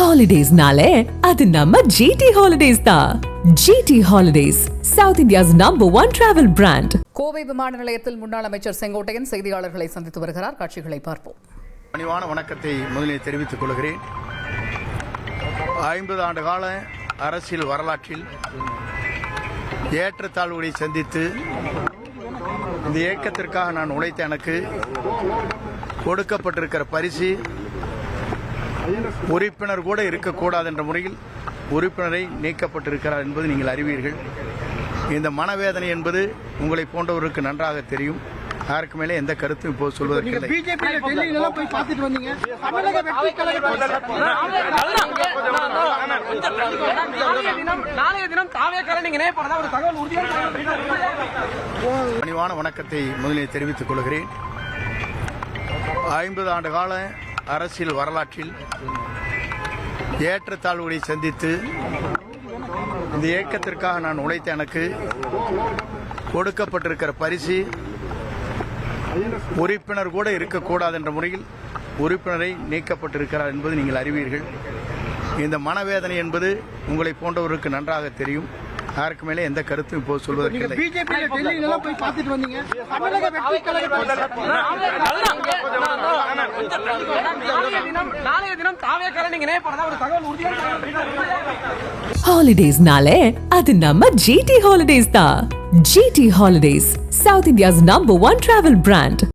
Holidays-nale, அது நம்ம GT Holidays தான். GT Holidays, South India's #1 travel brand. Kovai விமான நிலையத்தில் முன்னாள் அமைச்சர் செங்கோட்டையன் செய்தியாளர்களை சந்தித்து வருகிறார். காட்சிகளை பார்ப்போம். பணிவான வணக்கத்தை முதலில் தெரிவித்துக் கொள்கிறேன். 50 ஆண்டு கால அரசியல் வரலாற்றில் ஏற்றத்தாழ்வுகளை சந்தித்து இந்த இயக்கத்திற்காக நான் உழைத்த எனக்கு கொடுக்கப்பட்டிருக்கிற பரிசு உறுப்பினர் கூட இருக்கக்கூடாது என்ற முறையில் உறுப்பினரை நீக்கப்பட்டிருக்கிறார் என்பது நீங்கள் அறிவீர்கள். இந்த மனவேதனை என்பது உங்களை போன்றவருக்கு நன்றாக தெரியும். யாருக்கு மேலே எந்த கருத்தும் இப்போது சொல்வதற்கில்லை. பணிவான வணக்கத்தை முதலில் தெரிவித்துக் கொள்கிறேன். 50 ஆண்டு கால அரசியல் வரலாற்றில் ஏற்றத்தாழ்வுகளை சந்தித்து இந்த இயக்கத்திற்காக நான் உழைத்த எனக்கு கொடுக்கப்பட்டிருக்கிற பரிசு உறுப்பினர் கூட இருக்கக்கூடாது என்ற முறையில் உறுப்பினரை நீக்கப்பட்டிருக்கிறார் என்பது நீங்கள் அறிவீர்கள். இந்த மனவேதனை என்பது உங்களை போன்றவருக்கு நன்றாக தெரியும். யாருக்கு மேலே எந்த கருத்தும் இப்போது சொல்வதற்கில்லை. Holidays-nale, அது நம்ம GT Holidays தான். GT Holidays, South India's #1 travel brand.